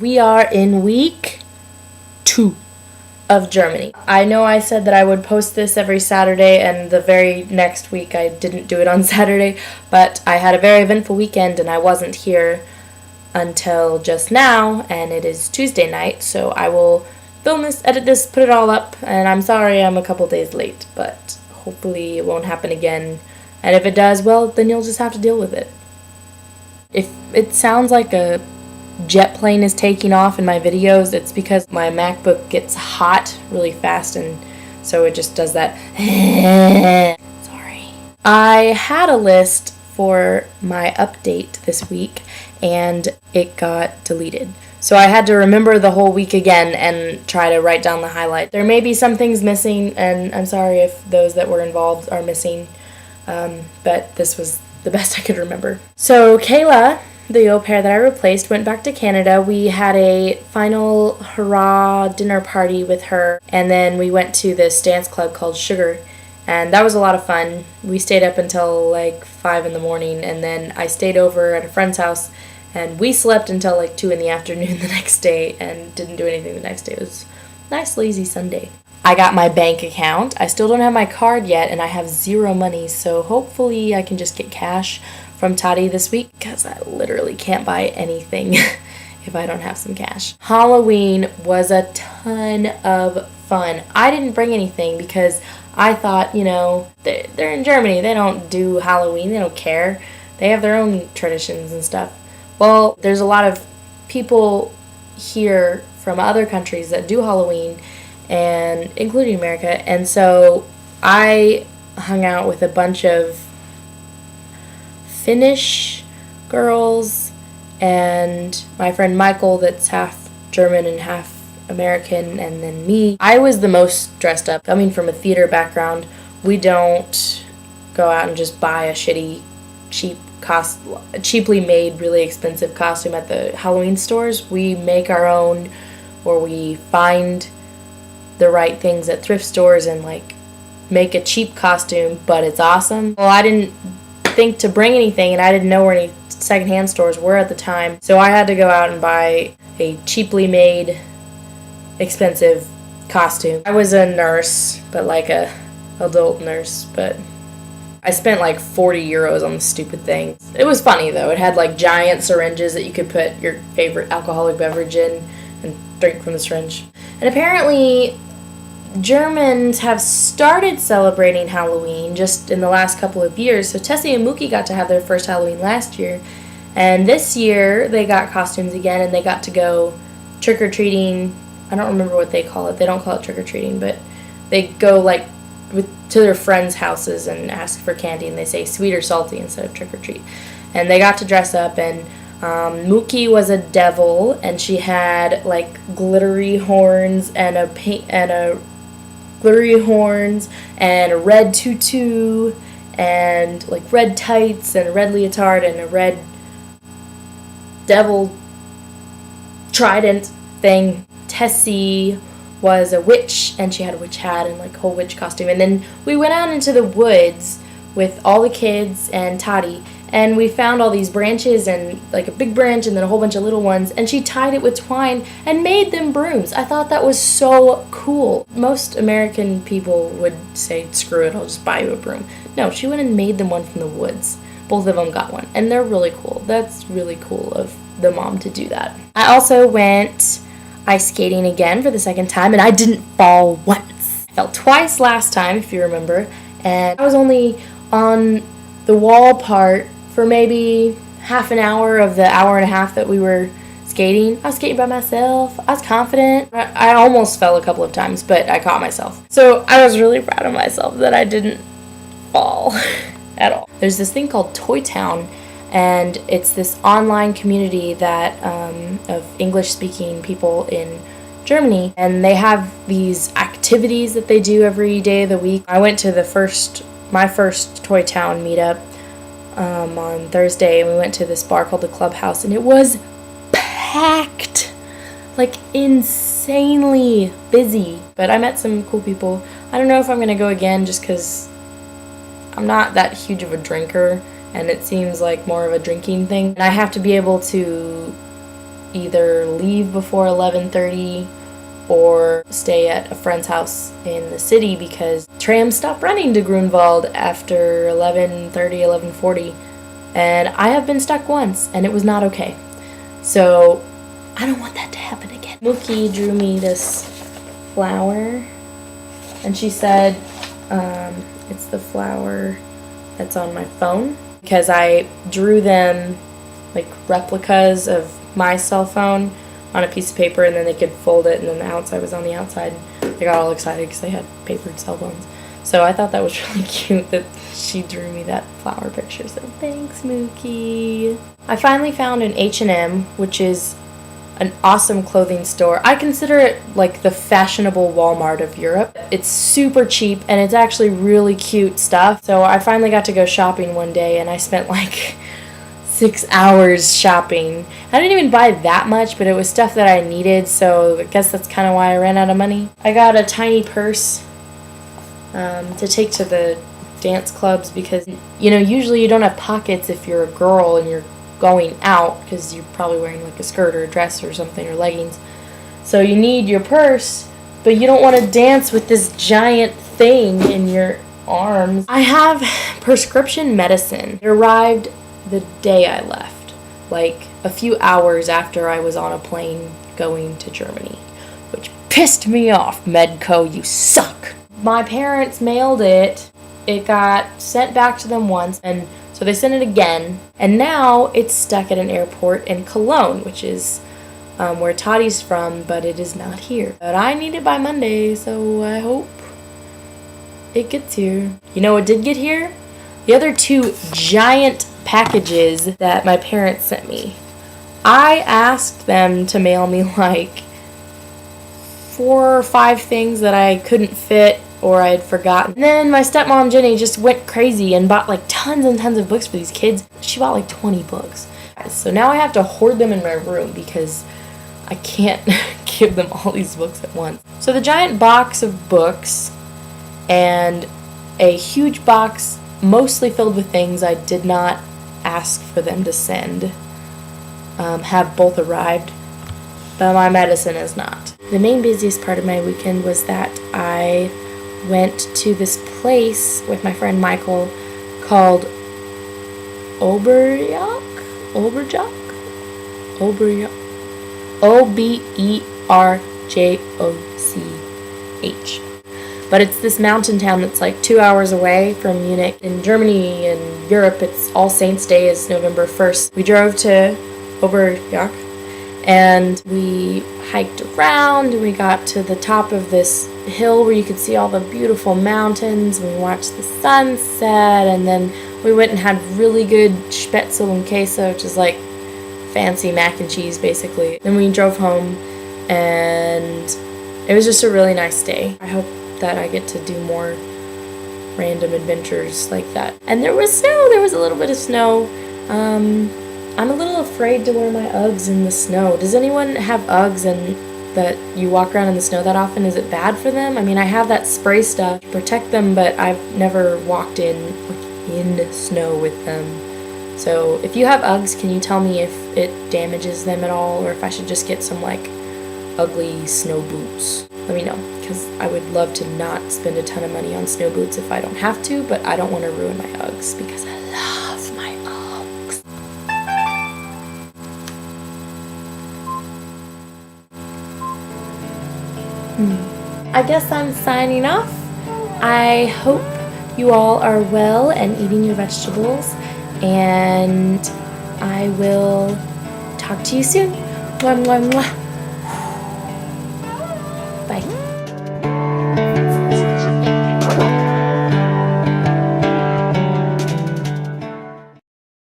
We are in week 2 of Germany. I know I said that I would post this every Saturday, and the very next week I didn't do it on Saturday, but I had a very eventful weekend and I wasn't here until just now, and it is Tuesday night, so I will film this, edit this, put it all up, and I'm sorry I'm a couple days late, but hopefully it won't happen again, and if it does, well, then you'll just have to deal with it. If it sounds like a jet plane is taking off in my videos, it's because my MacBook gets hot really fast, and so it just does that. Sorry. I had a list for my update this week, and it got deleted. So I had to remember the whole week again and try to write down the highlight. There may be some things missing, and I'm sorry if those that were involved are missing, but this was the best I could remember. So Kayla, the au pair that I replaced, went back to Canada. We had a final hurrah dinner party with her, and then we went to this dance club called Sugar, and that was a lot of fun. We stayed up until like 5 in the morning, and then I stayed over at a friend's house, and we slept until like 2 in the afternoon the next day and didn't do anything the next day. It was a nice lazy Sunday. I got my bank account. I still don't have my card yet, and I have zero money, so hopefully I can just get cash from Tati this week, because I literally can't buy anything if I don't have some cash. Halloween was a ton of fun. I didn't bring anything because I thought, you know, they're in Germany. They don't do Halloween. They don't care. They have their own traditions and stuff. Well, there's a lot of people here from other countries that do Halloween, and including America, and so I hung out with a bunch of Finnish girls and my friend Michael, that's half German and half American, and then me. I was the most dressed up. Coming from a theater background, we don't go out and just buy a shitty, cheaply made, really expensive costume at the Halloween stores. We make our own, or we find the right things at thrift stores and like make a cheap costume, but it's awesome. Well, I didn't think to bring anything, and I didn't know where any secondhand stores were at the time, so I had to go out and buy a cheaply made, expensive costume. I was a nurse, but like a adult nurse, but I spent like 40 euros on the stupid thing. It was funny though. It had like giant syringes that you could put your favorite alcoholic beverage in and drink from the syringe. And apparently Germans have started celebrating Halloween just in the last couple of years. So Tessie and Mookie got to have their first Halloween last year, and this year they got costumes again, and they got to go trick-or-treating. I don't remember what they call it. They don't call it trick-or-treating, but they go like to their friends' houses and ask for candy, and they say sweet or salty instead of trick-or-treat. And they got to dress up, and Mookie was a devil, and she had like glittery horns and a red tutu and like red tights and a red leotard and a red devil trident thing. Tessie was a witch, and she had a witch hat and like a whole witch costume. And then we went out into the woods with all the kids and Tati, and we found all these branches, and like a big branch and then a whole bunch of little ones, and she tied it with twine and made them brooms. I thought that was so cool. Most American people would say, screw it, I'll just buy you a broom. No, she went and made them one from the woods. Both of them got one, and they're really cool. That's really cool of the mom to do that. I also went ice skating again for the second time, and I didn't fall once. I fell twice last time, if you remember, and I was only on the wall part for maybe half an hour of the hour and a half that we were skating. I was skating by myself. I was confident. I almost fell a couple of times, but I caught myself. So I was really proud of myself that I didn't fall at all. There's this thing called Toy Town, and it's this online community that of English-speaking people in Germany, and they have these activities that they do every day of the week. I went to my first Toy Town meetup on Thursday, and we went to this bar called the Clubhouse, and it was packed, like insanely busy. But I met some cool people. I don't know if I'm gonna go again, just because I'm not that huge of a drinker, and it seems like more of a drinking thing. And I have to be able to either leave before 11:30 or stay at a friend's house in the city because trams stop running to Grunwald after 11:30, 11:40. And I have been stuck once, and it was not okay. So I don't want that to happen again. Mookie drew me this flower, and she said it's the flower that's on my phone because I drew them like replicas of my cell phone on a piece of paper, and then they could fold it, and then the outside was on the outside. They got all excited because they had papered cell phones. So I thought that was really cute that she drew me that flower picture. So thanks, Mookie. I finally found an H&M, which is an awesome clothing store. I consider it like the fashionable Walmart of Europe. It's super cheap, and it's actually really cute stuff. So I finally got to go shopping one day, and I spent like 6 hours shopping. I didn't even buy that much, but it was stuff that I needed, so I guess that's kind of why I ran out of money. I got a tiny purse to take to the dance clubs because, you know, usually you don't have pockets if you're a girl and you're going out because you're probably wearing like a skirt or a dress or something or leggings. So you need your purse, but you don't want to dance with this giant thing in your arms. I have prescription medicine. It arrived the day I left, like a few hours after I was on a plane going to Germany, which pissed me off. Medco, you suck. My parents mailed it. It got sent back to them once, and so they sent it again, and now it's stuck at an airport in Cologne, which is where Toddy's from, but it is not here. But I need it by Monday, so I hope it gets here. You know what did get here? The other 2 giant packages that my parents sent me. I asked them to mail me like 4 or 5 things that I couldn't fit or I had forgotten. And then my stepmom Jenny just went crazy and bought like tons and tons of books for these kids. She bought like 20 books. So now I have to hoard them in my room because I can't give them all these books at once. So the giant box of books and a huge box mostly filled with things I did not ask for them to send have both arrived, but my medicine is not. The main busiest part of my weekend was that I went to this place with my friend Michael called Oberjoch? Oberjoch. But it's this mountain town that's like 2 hours away from Munich. In Germany and Europe, it's All Saints' Day is November 1st. We drove to Oberjoch and we hiked around and we got to the top of this hill where you could see all the beautiful mountains. We watched the sunset, and then we went and had really good spätzle and queso, which is like fancy mac and cheese basically. Then we drove home and it was just a really nice day. I hope that I get to do more random adventures like that. And there was snow. There was a little bit of snow. I'm a little afraid to wear my Uggs in the snow. Does anyone have Uggs and that you walk around in the snow that often? Is it bad for them? I mean, I have that spray stuff to protect them, but I've never walked in snow with them. So if you have Uggs, can you tell me if it damages them at all, or if I should just get some like ugly snow boots? Let me know, because I would love to not spend a ton of money on snow boots if I don't have to, but I don't want to ruin my Uggs because I love my Uggs. I guess I'm signing off. I hope you all are well and eating your vegetables, and I will talk to you soon. Mwah, mwah, mwah. Bye.